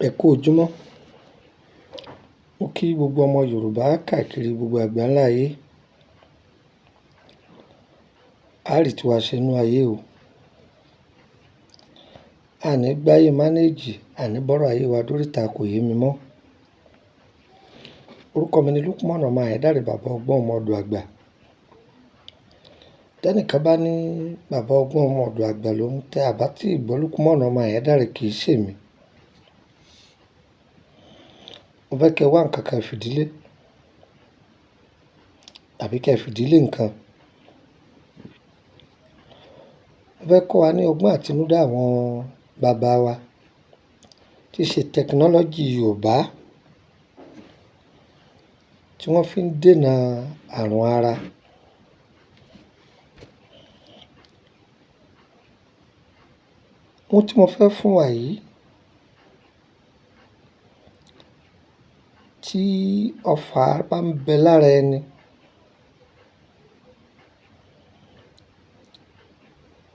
Ẹ kú ojúmọ́. Mo kí gbogbo ọmọ Yorùbá káàkiri gbogbo àgbáńlá ayé. Á rí tiwa ṣe nínú ayé o. Àní gbáyé mánéèjì, àní bọ́rọ̀ ayé wa dóríta kò yé mi mọ́. Orúkọ mi ni Lukman ọmọ Ayédáre, bàbá ọgbọ́n ọmọ ọ̀dọ̀ àgbà. Tẹ́nìkan bá ní bàbá ọgbọ́n ọmọ ọ̀dọ̀ àgbà ló ń tẹ́ àbá tí ìgbọ́ Lukman ọmọ Ayédáre kì í ṣèmi. Mo fẹ́ kẹ́ wá nǹkan kan fìdílé àbí kẹ́ fìdílé nǹkan. Mo fẹ́ kọ́ wa ní ọgbọ́n àtinúdá àwọn bàbá wa tí í ṣe tẹkinọ́lọ́jì Yorùbá tí wọ́n fi ń dènà àrùn ara. Ohun tí mo fẹ́ fún wa yìí, tí ọfà bá ń bẹ lára ẹni,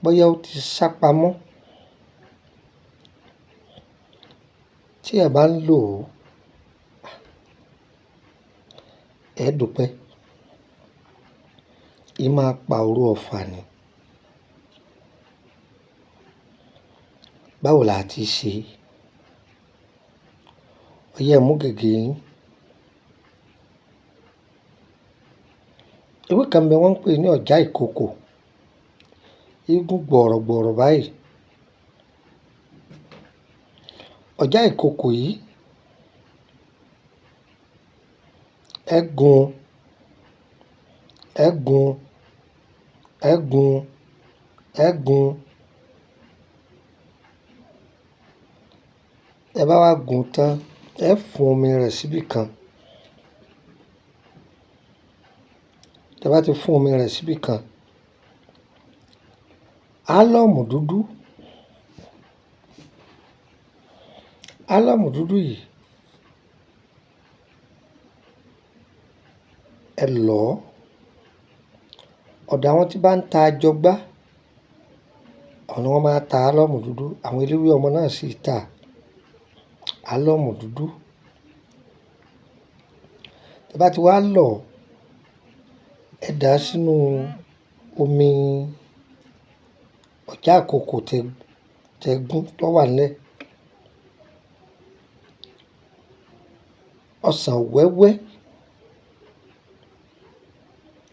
bóyá ó ti sápamọ́, tí ẹ bá ń lò ó, ẹ dúpẹ́. Ì máa pa oró ọfà ni. Báwo la ti ṣe? Ó yẹ mú gègé yín. Ewé kan bẹ wọ́n ń pè ní ọ̀já ìkòkò. Igun gbọ̀rọ̀gbọ̀rọ̀ báyìí. Ọ̀já ìkòkò yìí, ẹ gun, ẹ gun, ẹ gun, ẹ gun. Ẹ bá wá gun tán, ẹ fún omi rẹ̀ síbí kan. Tẹ bá ti fún omi rẹ̀ síbí kan, álọ́ọ̀mù dúdú, álọ́ọ̀mù dúdú yìí, ẹ lọ̀ ọ́. Ọ̀dọ̀ àwọn tí bá ń ta àjọgbá, àwọn ni wọ́n máa ta álọ́ọ̀mù dúdú. Àwọn eléwé ọmọ náà sì ta álọ́ọ̀mù dúdú. Tẹ bá ti wá lọ̀ ọ́, ẹ dà á sínú omi ọ̀já ìkòkò tẹ gún tó wà nílẹ̀. Ọsàn wẹ́wẹ́.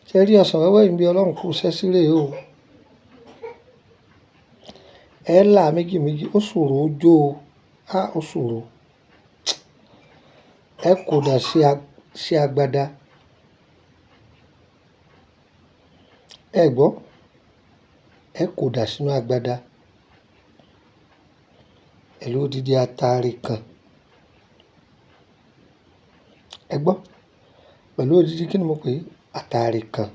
Ṣé rí ọsàn wẹ́wẹ́ yìí bí Ọlọ́run kú iṣẹ́ sí rèé o. Ẹ là méjì méjì, ó ṣòro ó jó o. Ó ṣòro. Ẹ kò dà sí agbada. Ẹ gbọ́. Ẹ kò dà sínú agbada. Pẹ̀lú odidi ataare kan. Ẹ gbọ́. Pẹ̀lú odidi kí ni mo pè é? Ataare kan.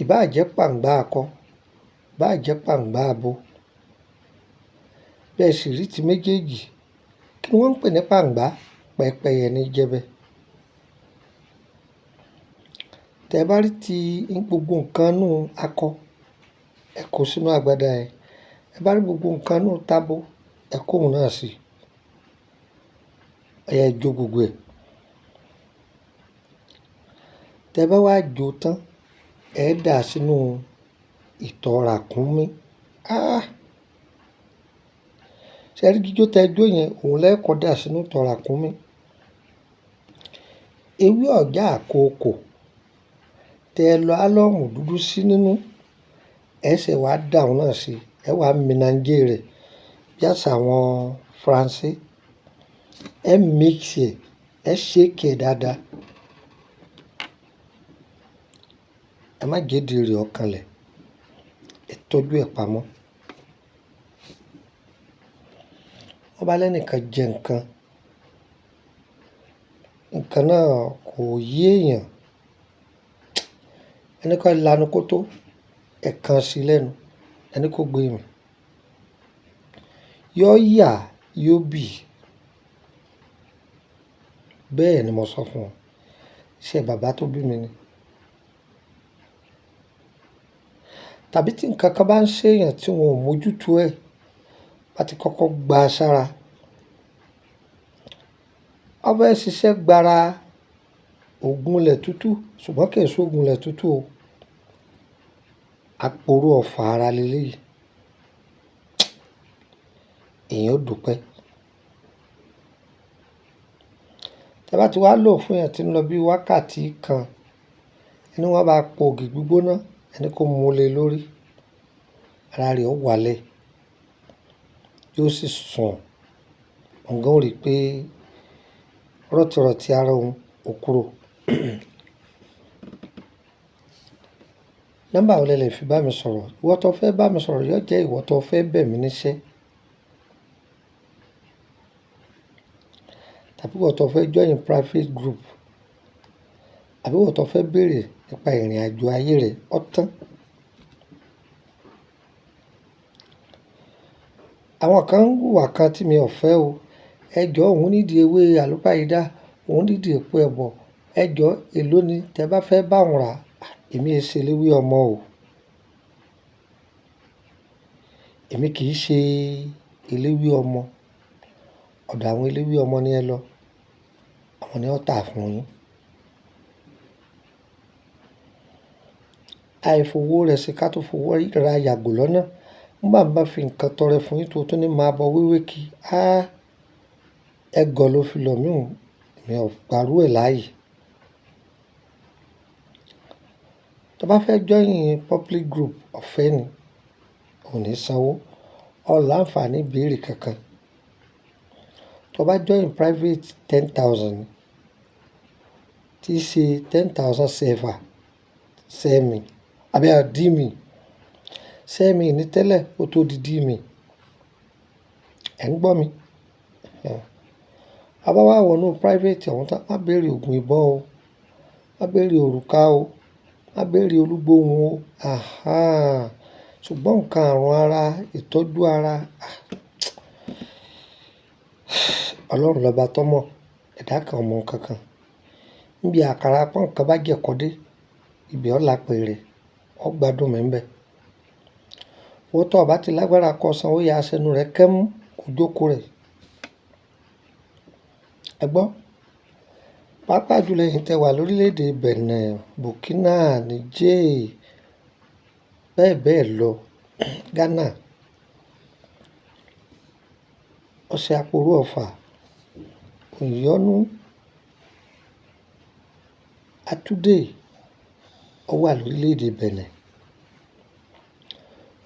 Ìbá jẹ́ pàǹgbá akọ, ìbá jẹ́ pàǹgbá abo. Bẹ́ẹ̀ sì rí ti méjèèjì. Kí ni wọ́n ń pè ní pàǹgbá? Pẹ́pẹ́yẹ ní jẹ́bẹ́. Tẹ bá rí ti gbogbo nǹkan nú akọ, ẹ kó sínú agbada ẹ. Ẹ bá rí gbogbo nǹkan nú tabo, ẹ kó òun náà sí. Ẹ jó gbogbo ẹ̀. Tẹ bá wá jó tán, ẹ dà á sínú ìtọ̀ ràkúnmí. Ṣé rí jíjó tẹ jó yẹn, òun lẹ́ẹ̀kọ́ dà sínú ìtọ̀ ràkúnmí. Ewé ọ̀já ìkòkò tẹ lọ álọ́ọ̀mù dúdú sí nínú, ẹ ṣẹ̀ wá dà òun náà sí. Ẹ wá mìnànjé rẹ̀ bí àṣà àwọn Faransé. Ẹ mix ẹ̀, ẹ shake ẹ̀ dáadáa. Ẹ má jẹ́ ìdí rẹ̀ ó kanlẹ̀. Ẹ tọ́jú ẹ̀ pamọ́. Wọ́n bá lẹ́nìkan jẹ nǹkan, nǹkan náà kò yé èèyàn. Ẹni kan lanu kó tó, ẹ kan sí lẹ́nu, ẹni kó gbé mì. Yóò yà, yóò bì. Bẹ́ẹ̀ ni mo sọ fún ọ. Ṣé bàbá tó bí mi ni? tàbí tí nǹkan kan bá ń ṣèyàn tí wọn ò mójútó ẹ̀ bá ti kọ́kọ́ gba sára wọ́n fẹ́ ṣiṣẹ́ gbára ògùn ilẹ̀ tútù ṣùgbọ́n kì í ṣoògùn ilẹ̀ tútù o àpòrò ọ̀fà ara leléyìí èèyàn ó dúpẹ́ tẹ́ bá ti wá lò fún yẹn tí ń lọ bí wákàtí kan ẹni wọ́n bá po ògì gbígbóná ẹni kó mú lé lórí ara rẹ̀ ó wálẹ̀ yóò sì sùn ọ̀gá ò rí i pé rọ̀tìrọ̀tì ara òun ò kúrò. Nọ́mbà wo lẹ lè fi bá mi sọ̀rọ̀ ìwọ tó fẹ́ bá mi sọ̀rọ̀ yóò jẹ́ ìwọ tó fẹ́ bẹ̀ mí níṣẹ́ tàbí ìwọ tó fẹ́ join private group àbí ìwọ tó fẹ́ béèrè nípa ìrìn àjò ayé rẹ̀ ọ̀tán. Àwọn kan ń hùwà kan tí mi ò fẹ́ o ẹjọ́ òun nídìí ewé àlùpàídà òun nídìí èpo ẹ̀bọ̀ ẹjọ́ èló ni tẹ́ bá fẹ́ bá wọn rà èmi ẹ ṣe eléwé ọmọ o èmi kì í ṣe eléwé ọmọ ọ̀dọ̀ àwọn eléwé ọmọ ni ẹ lọ àwọn ni ó tà fún yín. Àìfowó rẹ̀ ṣe ká tó fowó ra yàgò lọ́nà nígbà bá fi nǹkan tọrẹ fún yín tó tún ní máa bọ wéwé kí ẹgọ́ ló fi lọ̀ mí hùn èmi ò gbárù ẹ̀ láàyè. Tó bá fẹ́ join public group ọ̀fẹ́ ni ò ní sanwó ọ̀ láǹfààní ìbéèrè kankan. Tó bá join private 10,000 tí í ṣe 10,000 sefa sẹ́mi àbí àdìmí sẹ́mi ní tẹ́lẹ̀ ó tó di dìmí ẹ̀ ń gbọ́ mi. Àbá wá wọnú private ọ̀hún tá má béèrè ògùn ìbọn o má béèrè òrùka o má béèrè olúgbòhùn o ṣùgbọ́n nǹkan àrùn ara ìtọ́jú ara Ọlọ́run lọ́ba tọ́mọ̀ ẹ̀dá kan mọ kankan níbi àkàrà pọ́n nǹkan bá jẹ̀kọ́ dé ibi ọ̀la pèrè ọ gbádùn mi ń bẹ̀. Owó tó ọba ti lágbára kọ san ó ya aṣẹnu rẹ̀ kẹ́mú kó jókòó rẹ̀ ẹ gbọ́ pàápàá jùlọ ẹ̀yin tẹ́ wà lórílẹ̀‐èdè Benin Burkina Niger bẹ́ẹ̀ bẹ́ẹ̀ lọ Ghana ọṣẹ àpòrò ọ̀fà òyìnbó àtúndé ó wà lórílẹ̀‐èdè Benin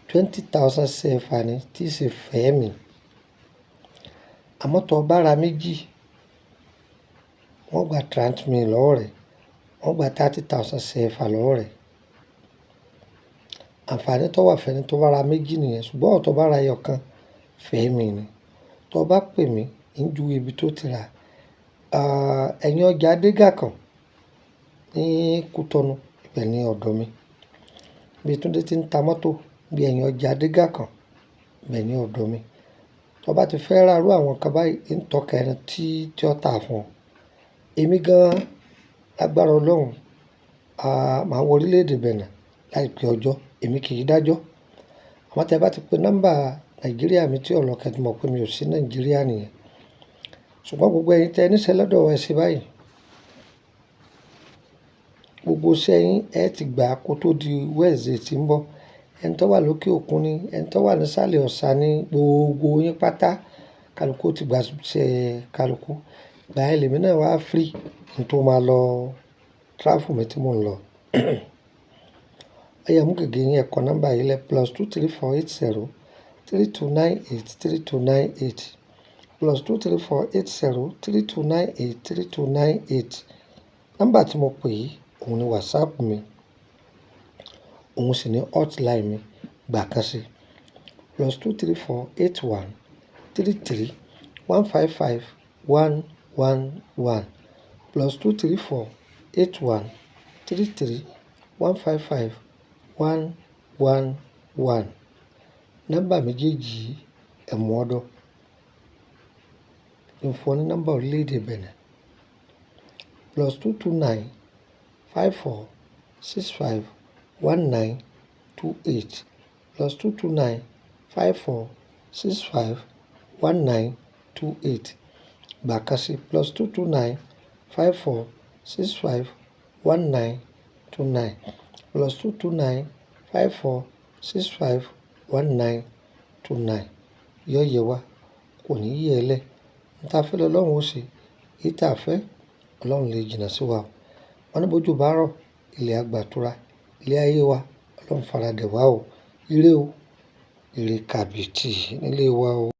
20,000 sefa ni tí í ṣe fẹ́ẹ̀mì àmọ́ tó bá ra méjì wọ́n gba transmi lọ́wọ́ rẹ̀ wọ́n gba 30,000 sefa lọ́wọ́ rẹ̀ àǹfààní tó wà fẹ́ni tó bá ra méjì nìyẹn ṣùgbọ́n tó bá ra ẹyọ kan fẹ́ẹ̀mì ni tó bá pè mí ń ju ibi tó ti rà ẹ̀yìn ọjà Adégàkàn ní Kútọ́nù ibẹ̀ ní ọ̀dọ̀ mi bí Túndé ti ń ta mọ́tò bí ẹ̀yìn ọjà Adégàkàn ibẹ̀ ní ọ̀dọ̀ mi tó bá ti fẹ́ rárú àwọn kan báyìí ń tọ́ka ẹni tí ó tà fún ọ èmi gan lágbára Ọlọ́run màá wọ orílẹ̀-èdè Benin láìpẹ́ ọjọ́ èmi kì í dájọ́ àmọ́ tẹ́ bá ti pe nọ́mbà Nàìjíríà mi tí ọ̀lọ́kẹ́ ti mọ̀ pé mi ò sí Nàìjíríà nìyẹn ṣùgbọ́n gbogbo ẹ̀yin tẹ́ níṣẹ́ lọ́dọ̀ ẹ ṣe báyìí gbogbo sẹ́yìn ẹ ti gbà kó tó di Wednesday tí ń bọ̀ ẹni tó wà lókè òkun ni ẹni tó wà nísàlẹ̀ ọ̀sà ni gbogbo yín pátá kálukú ti gbà ṣe kálukú gbà ẹ lèmi náà wá free n tó máa lọ travel mi tí mò ń lọ ẹ̀yà mú gègé yín ẹ̀kọ́ nọ́mbà yìí lẹ̀ +23480 3298 3298 +23480 3298 3298 nọ́mbà tí mo pè yìí òun ni WhatsApp mi òun sì ní hotline mi gbà kan sí +23481 33 155 111 +23481 33 155 111 nọ́mbà méjèèjì ẹ̀mú ọdọ́ ìfọ̀ ní nọ́mbà orílẹ̀-èdè Benin +229 54 65 19 1928 +229 54 65 1928 gbàkan sí +229 54 65 1929 +229 54 65 1929 yóò yẹ wá kò ní yẹ ẹ lẹ̀ ní ta fẹ́ lọ́lọ́run ó ṣe èyí tá a fẹ́ ọlọ́run lè jìnnà sí wa o wọn ní bójú bá rọ̀ ilẹ̀ àgbàtura ilé ayé wa ọlọ́run faradẹ̀ wá o ire kàbìtì nílé wa o.